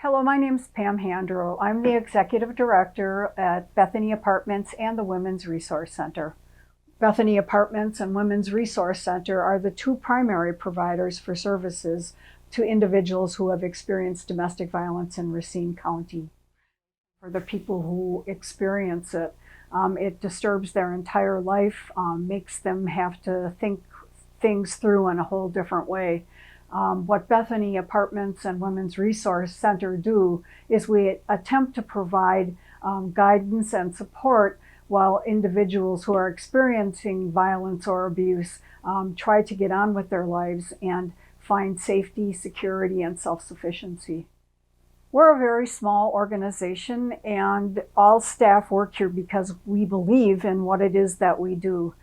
Hello, my name is Pam Handrow. I'm the Executive Director at Bethany Apartments and the Women's Resource Center. Bethany Apartments and Women's Resource Center are the two primary providers for services to individuals who have experienced domestic violence in Racine County. For the people who experience it, it disturbs their entire life, makes them have to think things through in a whole different way. What Bethany Apartments and Women's Resource Center do is we attempt to provide guidance and support while individuals who are experiencing violence or abuse try to get on with their lives and find safety, security, and self-sufficiency. We're a very small organization, and all staff work here because we believe in what it is that we do.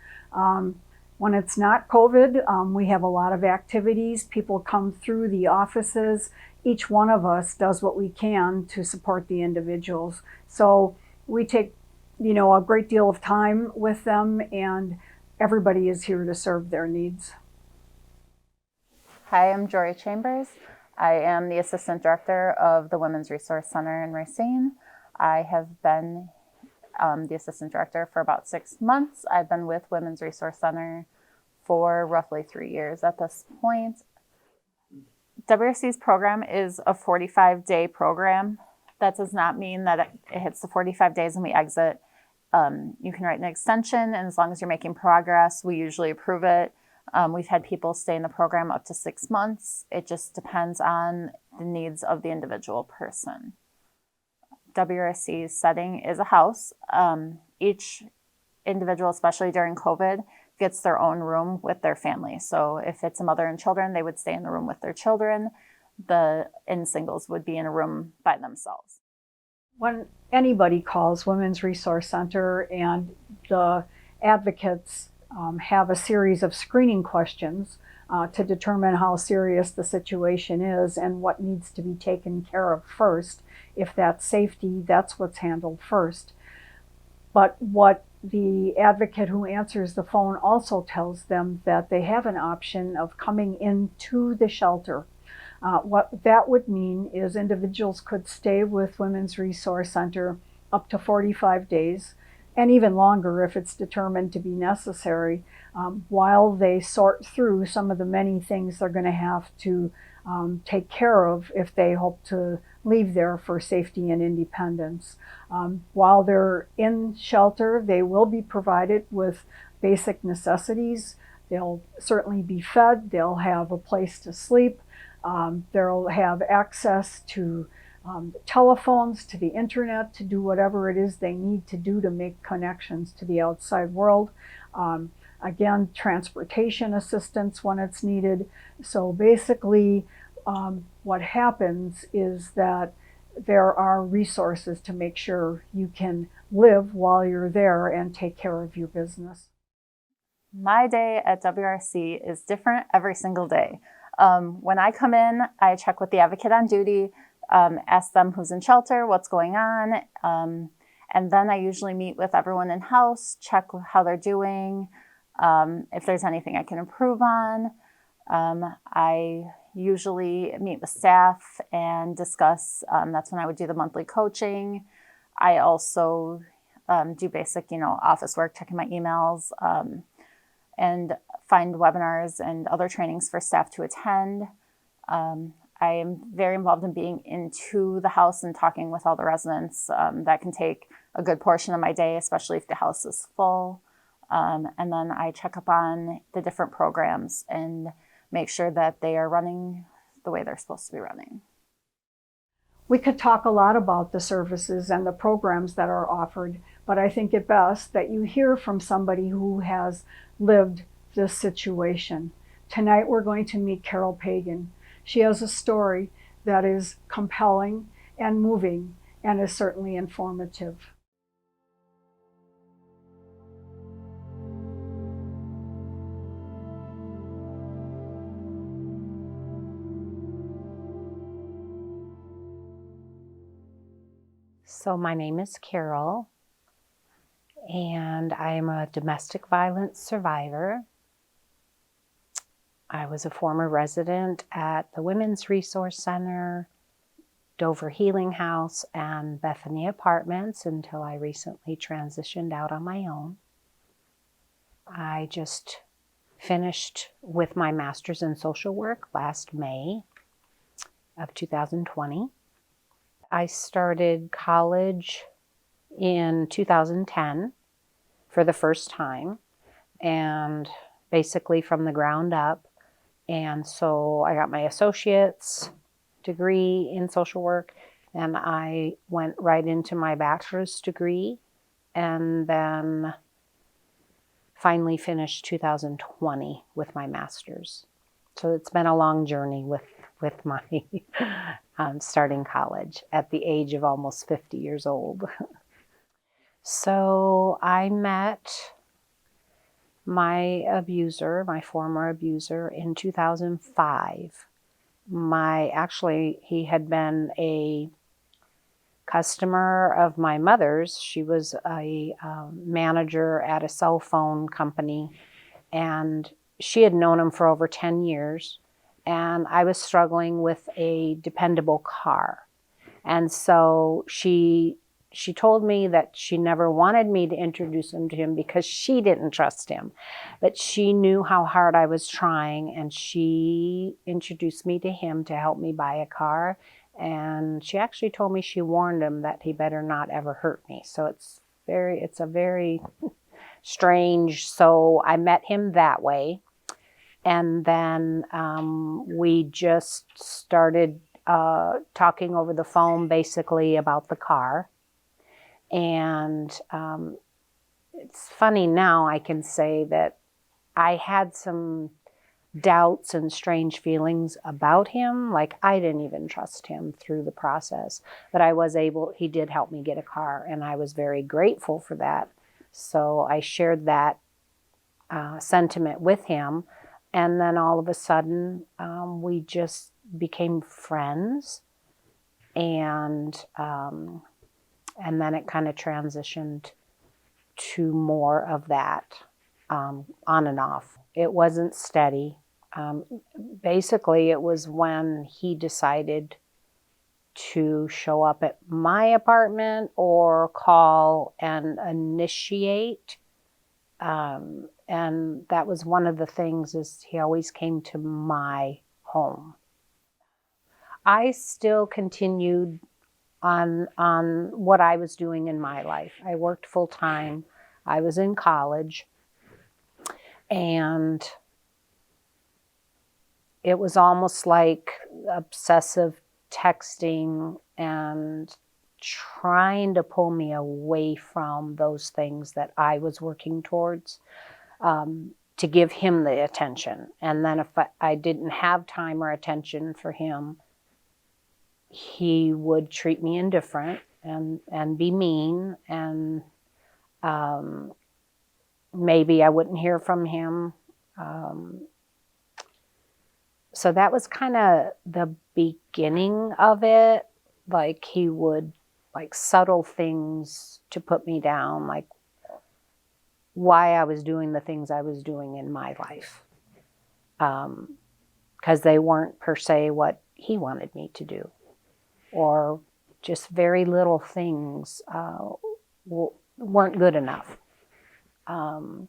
When it's not COVID, we have a lot of activities. People come through the offices. Each one of us does what we can to support the individuals. So we take, a great deal of time with them, and everybody is here to serve their needs. Hi, I'm Jory Chambers. I am the Assistant Director of the Women's Resource Center in Racine. I have been the Assistant Director for about 6 months. I've been with Women's Resource Center for roughly 3 years at this point. WRC's program is a 45-day program. That does not mean that it hits the 45 days and we exit. You can write an extension, and as long as you're making progress, we usually approve it. We've had people stay in the program up to 6 months. It just depends on the needs of the individual person. WRC's setting is a house. Each individual, especially during COVID, gets their own room with their family. So if it's a mother and children, they would stay in the room with their children. The singles would be in a room by themselves. When anybody calls Women's Resource Center and the advocates have a series of screening questions to determine how serious the situation is and what needs to be taken care of first. If that's safety, that's what's handled first. But what the advocate who answers the phone also tells them that they have an option of coming into the shelter. What that would mean is individuals could stay with Women's Resource Center up to 45 days, and even longer if it's determined to be necessary, while they sort through some of the many things they're going to have to take care of if they hope to leave there for safety and independence. While they're in shelter, they will be provided with basic necessities. They'll certainly be fed, they'll have a place to sleep, they'll have access to telephones, to the internet, to do whatever it is they need to do to make connections to the outside world. Again, transportation assistance when it's needed. So basically, what happens is that there are resources to make sure you can live while you're there and take care of your business. My day at WRC is different every single day. When I come in, I check with the advocate on duty, ask them who's in shelter, what's going on, and then I usually meet with everyone in house, check how they're doing, if there's anything I can improve on. I usually meet with staff and discuss, that's when I would do the monthly coaching. I also do basic, office work, checking my emails, and find webinars and other trainings for staff to attend. I am very involved in being into the house and talking with all the residents. That can take a good portion of my day, especially if the house is full. And then I check up on the different programs and make sure that they are running the way they're supposed to be running. We could talk a lot about the services and the programs that are offered, but I think it best that you hear from somebody who has lived this situation. Tonight we're going to meet Carol Pagan. She has a story that is compelling and moving and is certainly informative. So my name is Carol, and I'm a domestic violence survivor. I was a former resident at the Women's Resource Center Dover Healing House and Bethany Apartments until I recently transitioned out on my own. I just finished with my master's in social work last May of 2020. I started college in 2010 for the first time, and basically from the ground up. And so I got my associate's degree in social work, and I went right into my bachelor's degree, and then finally finished 2020 with my master's. So it's been a long journey with my starting college at the age of almost 50 years old. So I met my former abuser, in 2005. He had been a customer of my mother's. She was a manager at a cell phone company, and she had known him for over 10 years. And I was struggling with a dependable car. And so she told me that she never wanted me to introduce him to him because she didn't trust him. But she knew how hard I was trying, and she introduced me to him to help me buy a car. And she actually told me she warned him that he better not ever hurt me. So it's a very strange. So I met him that way. And then we just started talking over the phone basically about the car. And it's funny now, I can say that I had some doubts and strange feelings about him. Like, I didn't even trust him through the process. But he did help me get a car, and I was very grateful for that. So I shared that sentiment with him. And then all of a sudden, we just became friends. And then it kind of transitioned to more of that, on and off. It wasn't steady. Basically, it was when he decided to show up at my apartment or call and initiate. And that was one of the things, is he always came to my home. I still continued on what I was doing in my life. I worked full time. I was in college, and it was almost like obsessive texting and trying to pull me away from those things that I was working towards, to give him the attention. And then if I didn't have time or attention for him, he would treat me indifferent and be mean, and maybe I wouldn't hear from him. So that was kind of the beginning of it. Like, he would, like, subtle things to put me down, like why I was doing the things I was doing in my life, because they weren't per se what he wanted me to do, or just very little things weren't good enough. And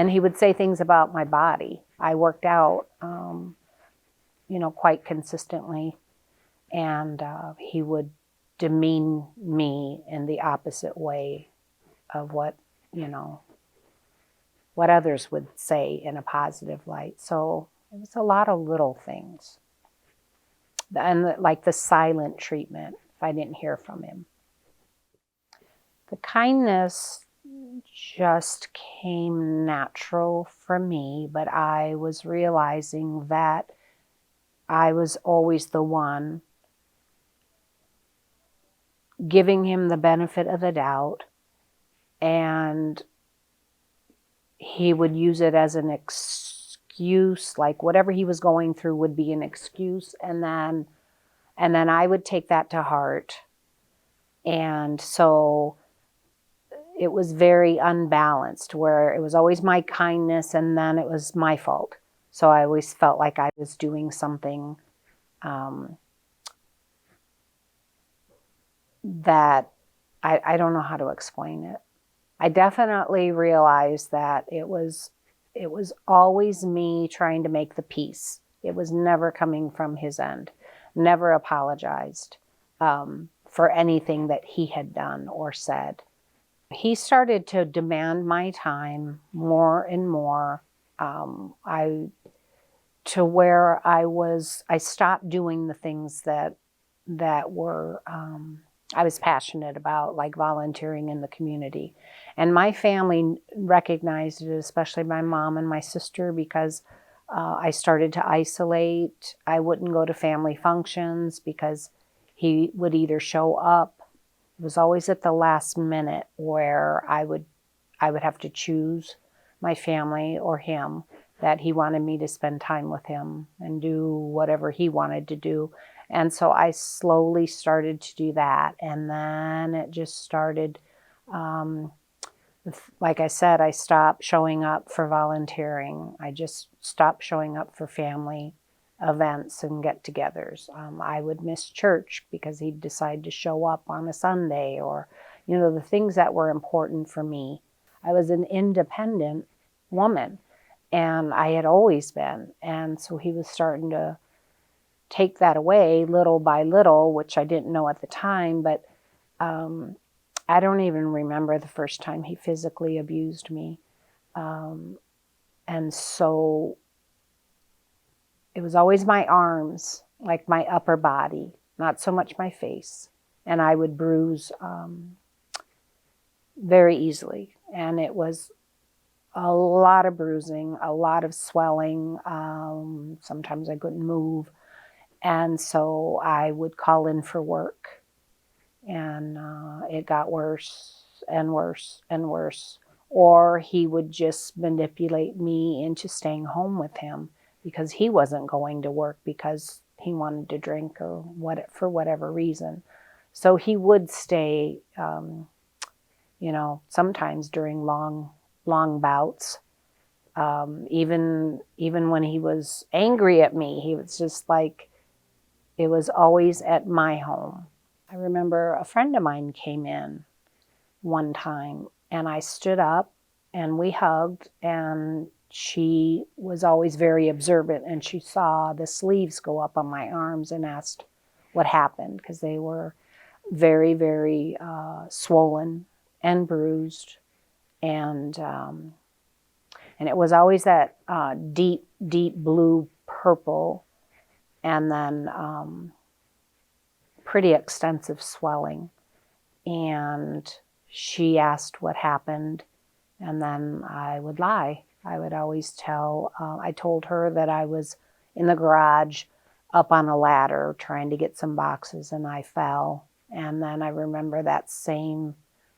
he would say things about my body. I worked out, quite consistently, and he would demean me in the opposite way of what others would say in a positive light. So it was a lot of little things. And like the silent treatment, if I didn't hear from him. The kindness just came natural for me, but I was realizing that I was always the one giving him the benefit of the doubt, and he would use it as an excuse, like whatever he was going through would be an excuse, and then I would take that to heart. And so it was very unbalanced, where it was always my kindness and then it was my fault. So I always felt like I was doing something that I don't know how to explain it. I definitely realized that it was always me trying to make the peace. It was never coming from his end. Never apologized for anything that he had done or said. He started to demand my time more and more. To where I stopped doing the things that were I was passionate about, like volunteering in the community. And my family recognized it, especially my mom and my sister, because I started to isolate. I wouldn't go to family functions because he would either show up. It was always at the last minute where I would have to choose my family or him, that he wanted me to spend time with him and do whatever he wanted to do. And so I slowly started to do that. And then it just started, like I said, I stopped showing up for volunteering. I just stopped showing up for family events and get-togethers. I would miss church because he'd decide to show up on a Sunday, or, the things that were important for me. I was an independent woman, and I had always been. And so he was starting to take that away little by little, which I didn't know at the time. But I don't even remember the first time he physically abused me. And so it was always my arms, like my upper body, not so much my face. And I would bruise very easily. And it was a lot of bruising, a lot of swelling. Sometimes I couldn't move. And so I would call in for work. And it got worse and worse and worse. Or he would just manipulate me into staying home with him because he wasn't going to work because he wanted to drink or for whatever reason. So he would stay, sometimes during long bouts. Even when he was angry at me, he was just like, it was always at my home. I remember a friend of mine came in one time, and I stood up and we hugged, and she was always very observant, and she saw the sleeves go up on my arms and asked what happened, because they were very, very swollen and bruised. And it was always that deep, deep blue purple, and then pretty extensive swelling. And she asked what happened, and then I would lie. I would always I told her that I was in the garage up on a ladder trying to get some boxes, and I fell. And then I remember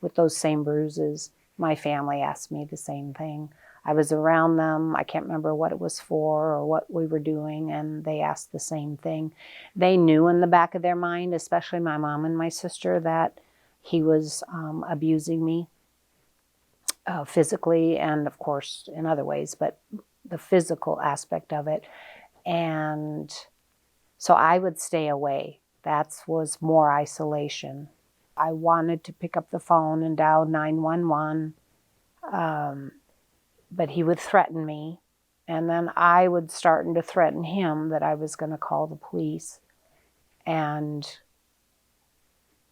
with those same bruises, my family asked me the same thing. I was around them. I can't remember what it was for or what we were doing, and they asked the same thing. They knew in the back of their mind, especially my mom and my sister, that he was abusing me physically and, of course, in other ways, but the physical aspect of it. And so I would stay away. That was more isolation. I wanted to pick up the phone and dial 911. But he would threaten me, and then I would start to threaten him that I was going to call the police. And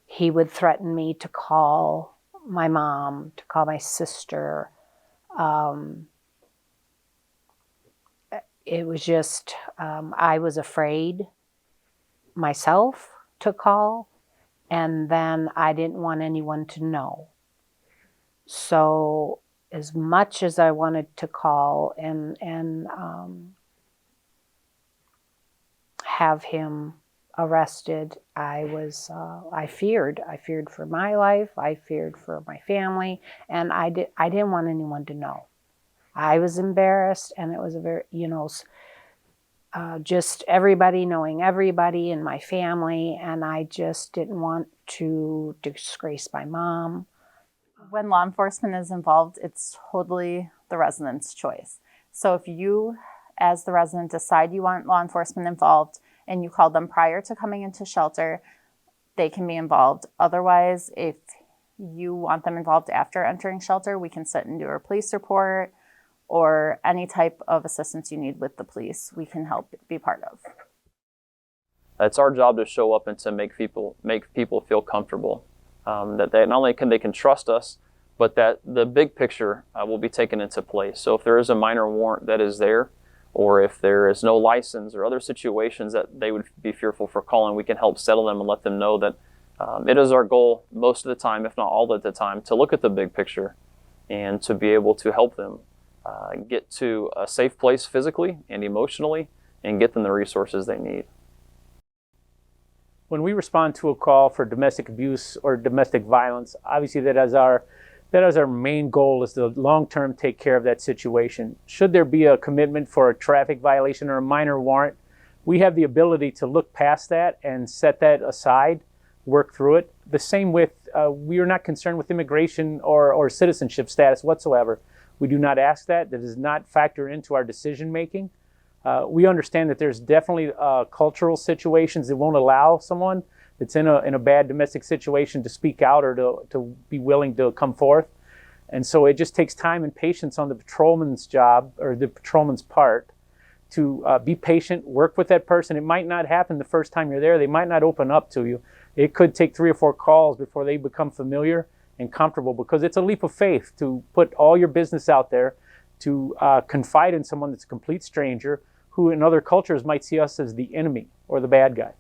he would threaten me to call my mom, to call my sister. It was just, I was afraid myself to call, and then I didn't want anyone to know. So as much as I wanted to call and have him arrested, I feared. I feared for my life. I feared for my family, and I didn't want anyone to know. I was embarrassed, and it was a very, just everybody knowing everybody in my family, and I just didn't want to disgrace my mom. When law enforcement is involved, it's totally the resident's choice. So if you, as the resident, decide you want law enforcement involved and you call them prior to coming into shelter, they can be involved. Otherwise, if you want them involved after entering shelter, we can sit and do a police report or any type of assistance you need with the police, we can help be part of. It's our job to show up and to make people feel comfortable. That they not only can trust us, but that the big picture will be taken into place. So if there is a minor warrant that is there, or if there is no license or other situations that they would be fearful for calling, we can help settle them and let them know that it is our goal most of the time, if not all of the time, to look at the big picture and to be able to help them get to a safe place physically and emotionally and get them the resources they need. When we respond to a call for domestic abuse or domestic violence, obviously that is our main goal, is to long-term take care of that situation. Should there be a commitment for a traffic violation or a minor warrant, we have the ability to look past that and set that aside, work through it. The same with, we are not concerned with immigration or citizenship status whatsoever. We do not ask that. That does not factor into our decision making. We understand that there's definitely cultural situations that won't allow someone that's in a bad domestic situation to speak out or to be willing to come forth. And so it just takes time and patience on the patrolman's job, or the patrolman's part, to be patient, work with that person. It might not happen the first time you're there. They might not open up to you. It could take 3 or 4 calls before they become familiar and comfortable, because it's a leap of faith to put all your business out there, to confide in someone that's a complete stranger, who in other cultures might see us as the enemy or the bad guy.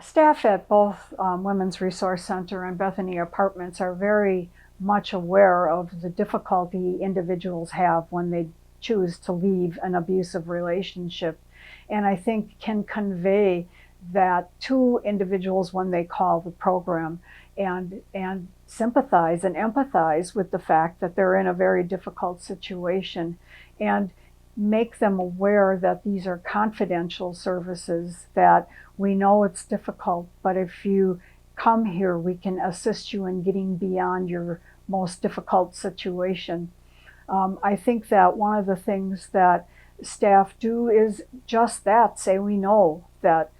Staff at both Women's Resource Center and Bethany Apartments are very much aware of the difficulty individuals have when they choose to leave an abusive relationship, and I think can convey that to individuals when they call the program, and sympathize and empathize with the fact that they're in a very difficult situation, and make them aware that these are confidential services, that we know it's difficult, but if you come here, we can assist you in getting beyond your most difficult situation. I think that one of the things that staff do is just that, say we know that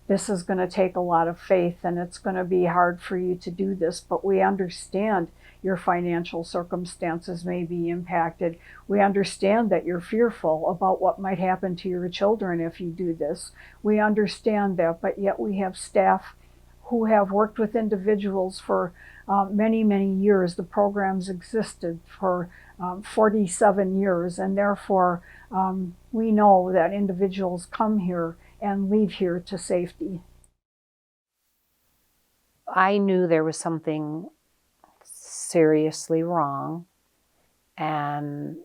this is going to take a lot of faith and it's going to be hard for you to do this, but we understand your financial circumstances may be impacted. We understand that you're fearful about what might happen to your children if you do this. We understand that, but yet we have staff who have worked with individuals for many, many years. The programs existed for 47 years, and therefore we know that individuals come here and leave here to safety. I knew there was something seriously wrong, and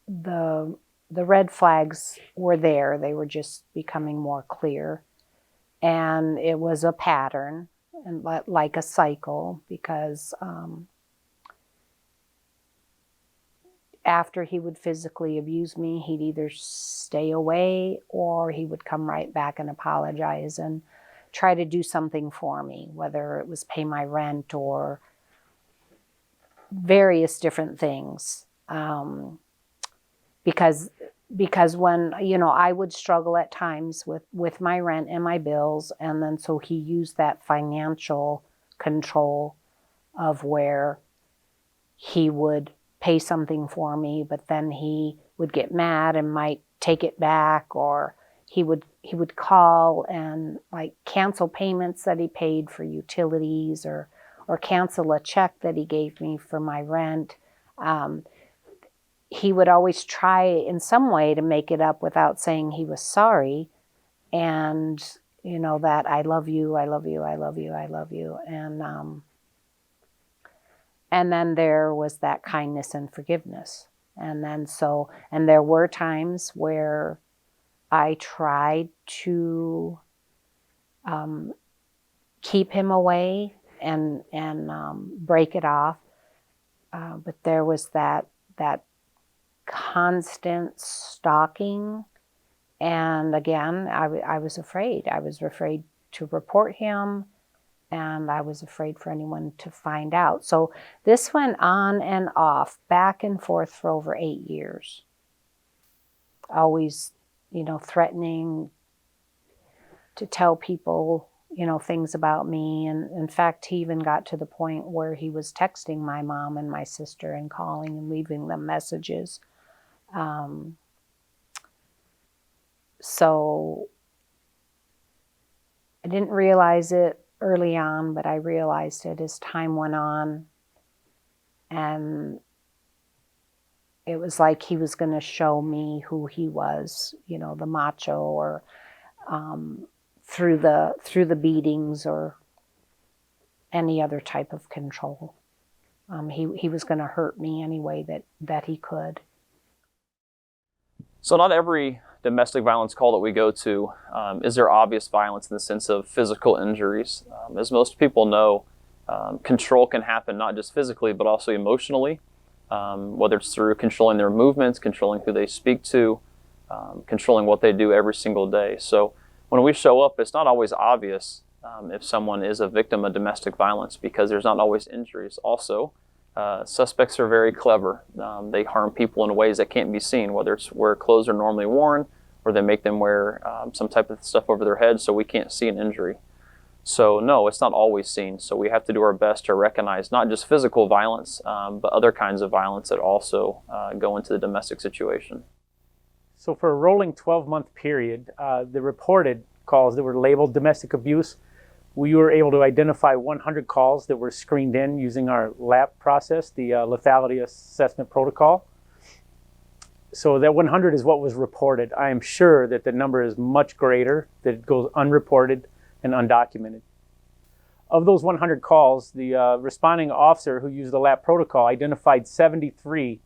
the red flags were there. They were just becoming more clear, and it was a pattern, and like a cycle, because after he would physically abuse me, he'd either stay away or he would come right back and apologize and try to do something for me, whether it was pay my rent or various different things. Because when, I would struggle at times with my rent and my bills, and then so he used that financial control of where he would pay something for me, but then he would get mad and might take it back, or he would call and cancel payments that he paid for utilities, or cancel a check that he gave me for my rent. He would always try in some way to make it up without saying he was sorry, and that I love you, I love you, I love you, I love you, and then there was that kindness and forgiveness, and there were times where I tried to keep him away and break it off, but there was that constant stalking, and again, I was afraid. I was afraid to report him, and I was afraid for anyone to find out. So this went on and off, back and forth for over 8 years. Always, threatening to tell people, things about me. And in fact, he even got to the point where he was texting my mom and my sister and calling and leaving them messages. So I didn't realize it early on, but I realized it as time went on. And it was like he was going to show me who he was, the macho, or through the beatings or any other type of control. He was going to hurt me any way that he could. So not every domestic violence call that we go to is there obvious violence in the sense of physical injuries. As most people know, control can happen not just physically but also emotionally, whether it's through controlling their movements, controlling who they speak to, controlling what they do every single day. So when we show up, it's not always obvious if someone is a victim of domestic violence because there's not always injuries. Also, suspects are very clever. They harm people in ways that can't be seen, whether it's where clothes are normally worn or they make them wear some type of stuff over their head so we can't see an injury. So no, it's not always seen. So we have to do our best to recognize not just physical violence, but other kinds of violence that also go into the domestic situation. So for a rolling 12-month period, the reported calls that were labeled domestic abuse, we were able to identify 100 calls that were screened in using our LAP process, the lethality assessment protocol. So that 100 is what was reported. I am sure that the number is much greater, that it goes unreported and undocumented. Of those 100 calls, the responding officer who used the LAP protocol identified 73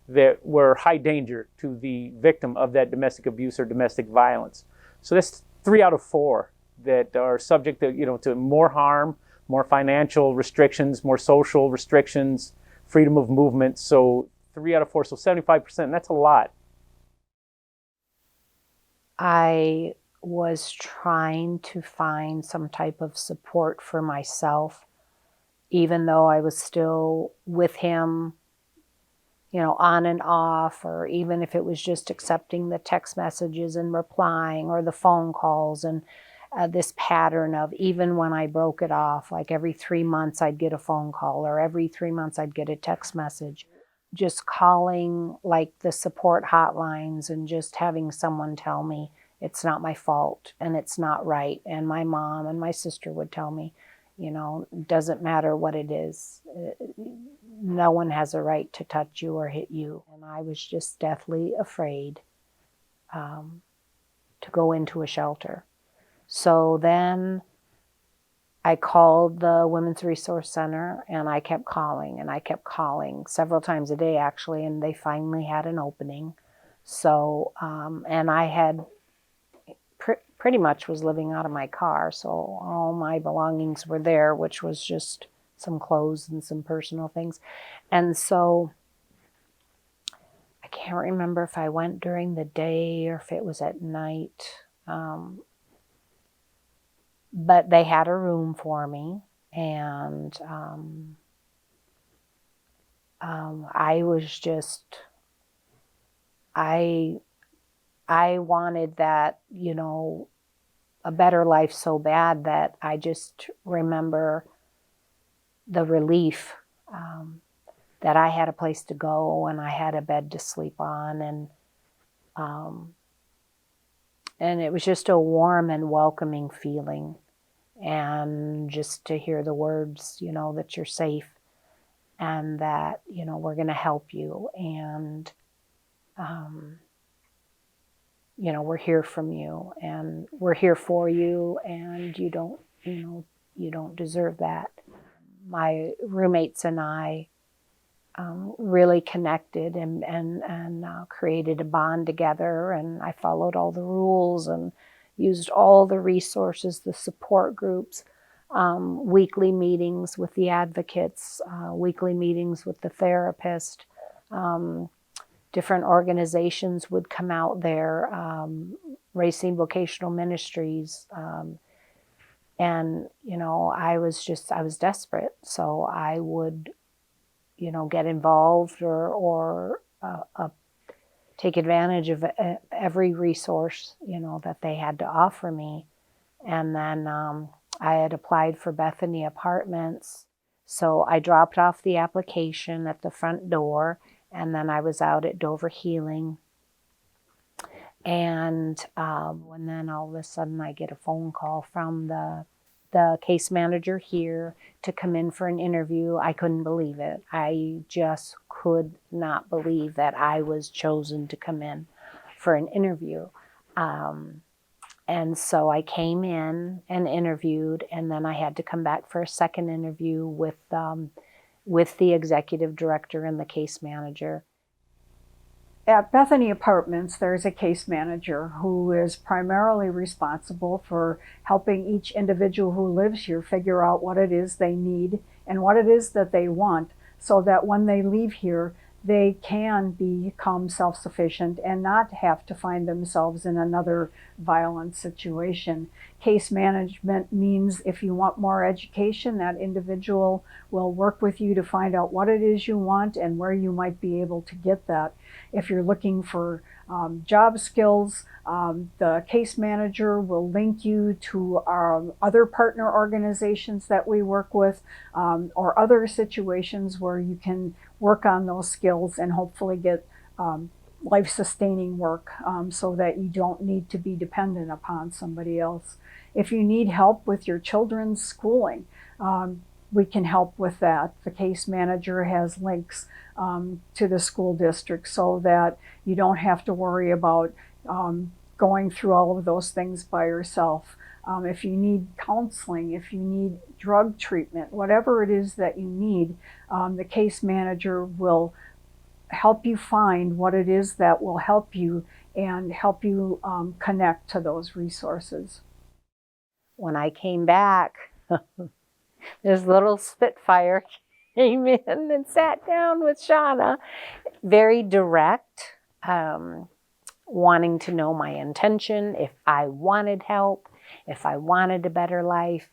that were high danger to the victim of that domestic abuse or domestic violence. So that's 3 out of 4 that are subject to, to more harm, more financial restrictions, more social restrictions, freedom of movement. So 3 out of 4, so 75%, that's a lot. I was trying to find some type of support for myself, even though I was still with him, on and off, or even if it was just accepting the text messages and replying, or the phone calls, and this pattern of even when I broke it off, like every 3 months I'd get a phone call, or every 3 months I'd get a text message, just calling like the support hotlines and just having someone tell me it's not my fault and it's not right. And my mom and my sister would tell me, doesn't matter what it is. No one has a right to touch you or hit you. And I was just deathly afraid to go into a shelter. So then I called the Women's Resource Center, and I kept calling, and I kept calling several times a day, actually, and they finally had an opening. So, and I had pretty much was living out of my car, so all my belongings were there, which was just some clothes and some personal things. And so I can't remember if I went during the day or if it was at night. But they had a room for me, and I was just, I wanted that, a better life so bad that I just remember the relief that I had a place to go and I had a bed to sleep on, and it was just a warm and welcoming feeling. And just to hear the words, that you're safe and that, we're going to help you. And, we're here from you and we're here for you, and you don't deserve that. My roommates and I really connected and created a bond together, and I followed all the rules and used all the resources, the support groups, weekly meetings with the advocates, weekly meetings with the therapist. Different organizations would come out there, Racine Vocational Ministries, and I was desperate, so I would get involved or take advantage of every resource that they had to offer me. And then I had applied for Bethany Apartments. So I dropped off the application at the front door, and then I was out at Dover Healing. And then all of a sudden I get a phone call from the case manager here to come in for an interview. I couldn't believe it. I just could not believe that I was chosen to come in for an interview. And so I came in and interviewed, and then I had to come back for a second interview with the executive director and the case manager. At Bethany Apartments, there's a case manager who is primarily responsible for helping each individual who lives here figure out what it is they need and what it is that they want, so that when they leave here, they can become self-sufficient and not have to find themselves in another violent situation. Case management means if you want more education, that individual will work with you to find out what it is you want and where you might be able to get that. If you're looking for job skills, the case manager will link you to our other partner organizations that we work with, or other situations where you can work on those skills and hopefully get life-sustaining work, so that you don't need to be dependent upon somebody else. If you need help with your children's schooling, we can help with that. The case manager has links to the school district so that you don't have to worry about going through all of those things by yourself. If you need counseling, if you need drug treatment, whatever it is that you need, the case manager will help you find what it is that will help you and help you connect to those resources. When I came back, this little Spitfire came in and sat down with Shauna, very direct, wanting to know my intention, if I wanted help, if I wanted a better life,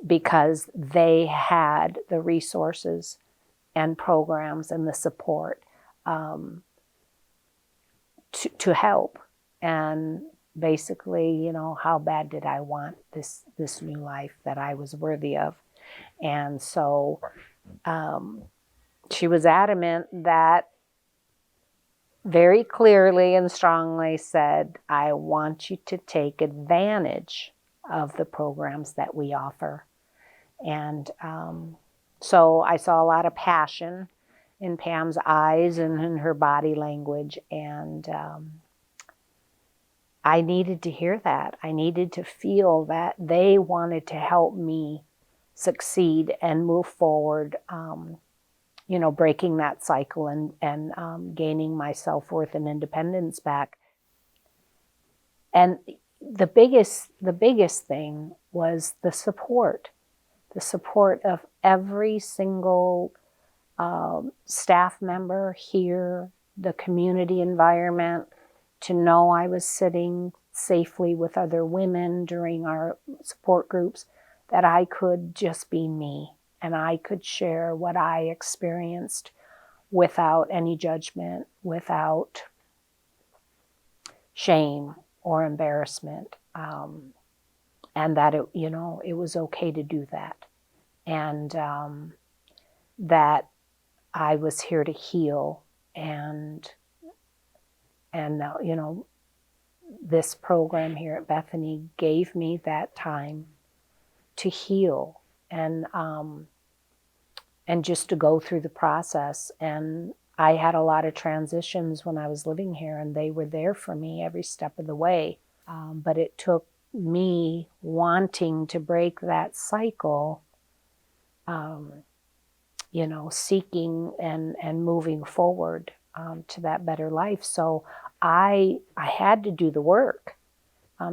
because they had the resources and programs and the support to help. And basically, you know, how bad did I want this new life that I was worthy of? And so she was adamant that, very clearly and strongly said, I want you to take advantage of the programs that we offer. And so I saw a lot of passion in Pam's eyes and in her body language, and I needed to hear that. I needed to feel that they wanted to help me succeed and move forward, you know, breaking that cycle and gaining my self-worth and independence back. And the biggest thing was the support of every single staff member here, the community environment, to know I was sitting safely with other women during our support groups, that I could just be me and I could share what I experienced without any judgment, without shame or embarrassment, and that it, you know, it was okay to do that, and that I was here to heal, and you know, this program here at Bethany gave me that time to heal and just to go through the process. And I had a lot of transitions when I was living here, and they were there for me every step of the way. But it took me wanting to break that cycle, you know, seeking and moving forward to that better life. So I had to do the work.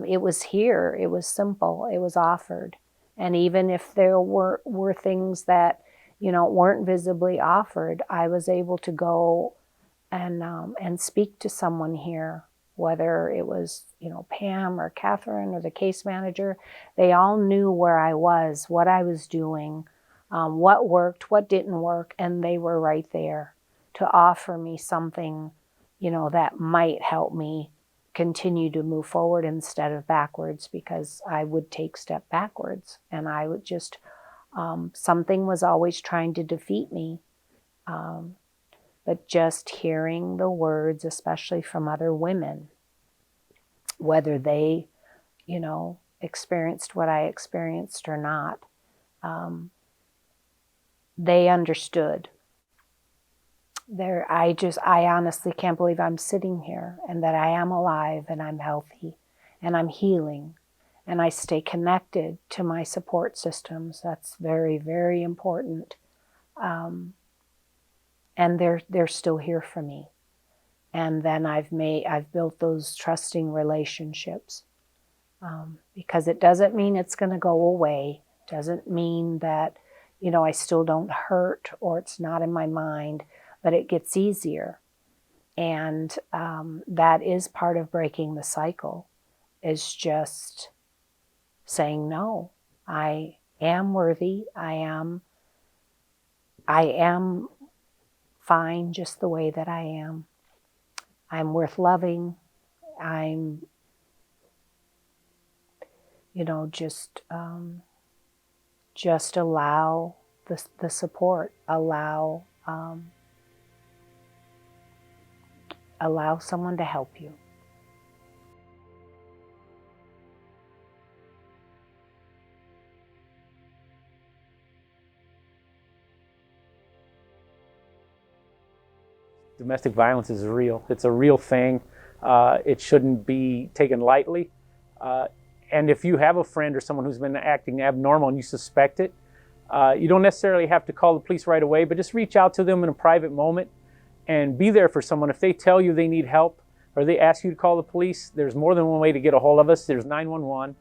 It was here. It was simple. It was offered. And even if there were things that, you know, weren't visibly offered, I was able to go and speak to someone here, whether it was, you know, Pam or Catherine or the case manager. They all knew where I was, what I was doing, what worked, what didn't work, and they were right there to offer me something, you know, that might help me continue to move forward instead of backwards, because I would take step backwards, and I would just, something was always trying to defeat me. But just hearing the words, especially from other women, whether they, experienced what I experienced or not, they understood. I honestly can't believe I'm sitting here and that I am alive and I'm healthy and I'm healing and I stay connected to my support systems. That's very, very important. And they're still here for me. And then I've built those trusting relationships, because it doesn't mean it's going to go away. Doesn't mean that, I still don't hurt or it's not in my mind, but it gets easier. And that is part of breaking the cycle, is just saying, no, I am worthy. I am fine just the way that I am. I'm worth loving. I'm, just allow the support, allow someone to help you. Domestic violence is real. It's a real thing. It shouldn't be taken lightly. And if you have a friend or someone who's been acting abnormal and you suspect it, you don't necessarily have to call the police right away, but just reach out to them in a private moment and be there for someone. If they tell you they need help or they ask you to call the police, there's more than one way to get a hold of us. There's 911.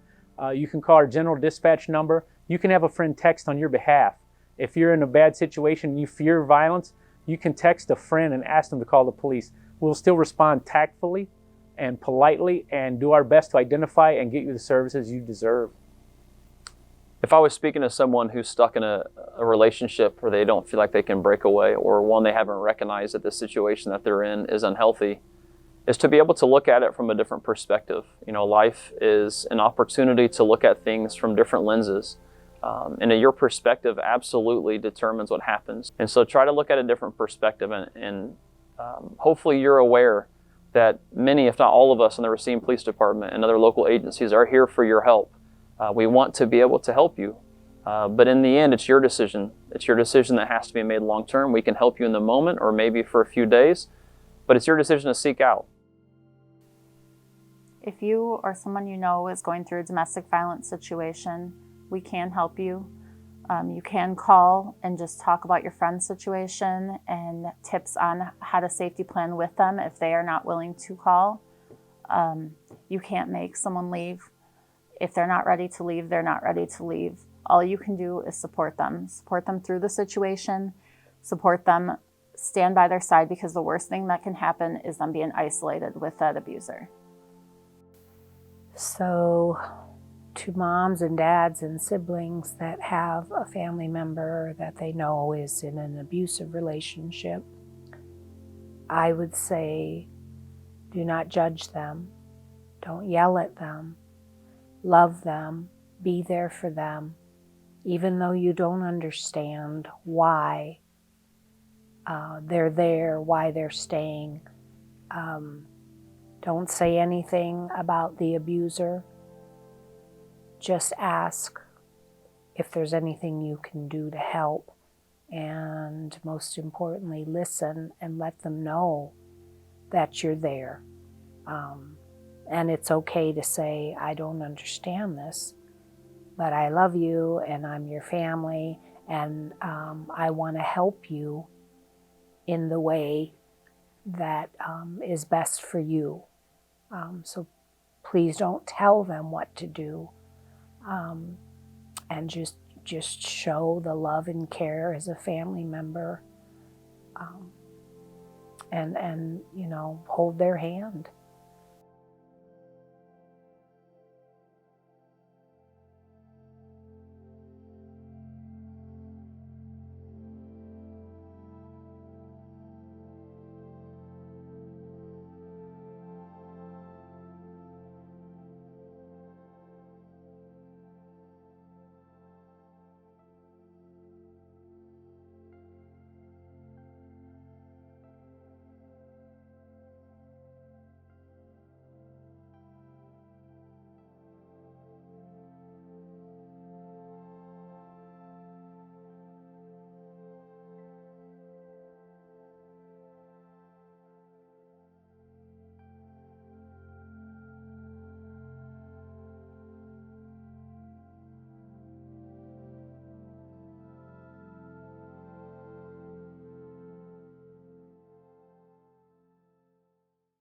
You can call our general dispatch number. You can have a friend text on your behalf. If you're in a bad situation and you fear violence, you can text a friend and ask them to call the police. We'll still respond tactfully and politely and do our best to identify and get you the services you deserve. If I was speaking to someone who's stuck in a relationship where they don't feel like they can break away, or one they haven't recognized that the situation that they're in is unhealthy, is to be able to look at it from a different perspective. Life is an opportunity to look at things from different lenses. And your perspective absolutely determines what happens. And so try to look at a different perspective, and hopefully you're aware that many, if not all of us in the Racine Police Department and other local agencies are here for your help. We want to be able to help you. But in the end, it's your decision. It's your decision that has to be made long term. We can help you in the moment or maybe for a few days, but it's your decision to seek out. If you or someone you know is going through a domestic violence situation, we can help you. You can call and just talk about your friend's situation and tips on how to safety plan with them if they are not willing to call. You can't make someone leave. If they're not ready to leave, they're not ready to leave. All you can do is support them through the situation, support them, stand by their side, because the worst thing that can happen is them being isolated with that abuser. So, to moms and dads and siblings that have a family member that they know is in an abusive relationship, I would say, do not judge them. Don't yell at them. Love them. Be there for them. Even though you don't understand why they're there, why they're staying. Don't say anything about the abuser. Just ask if there's anything you can do to help. And most importantly, listen and let them know that you're there. And it's okay to say, I don't understand this, but I love you and I'm your family, and I want to help you in the way that is best for you. So please don't tell them what to do. And just show the love and care as a family member, and hold their hand.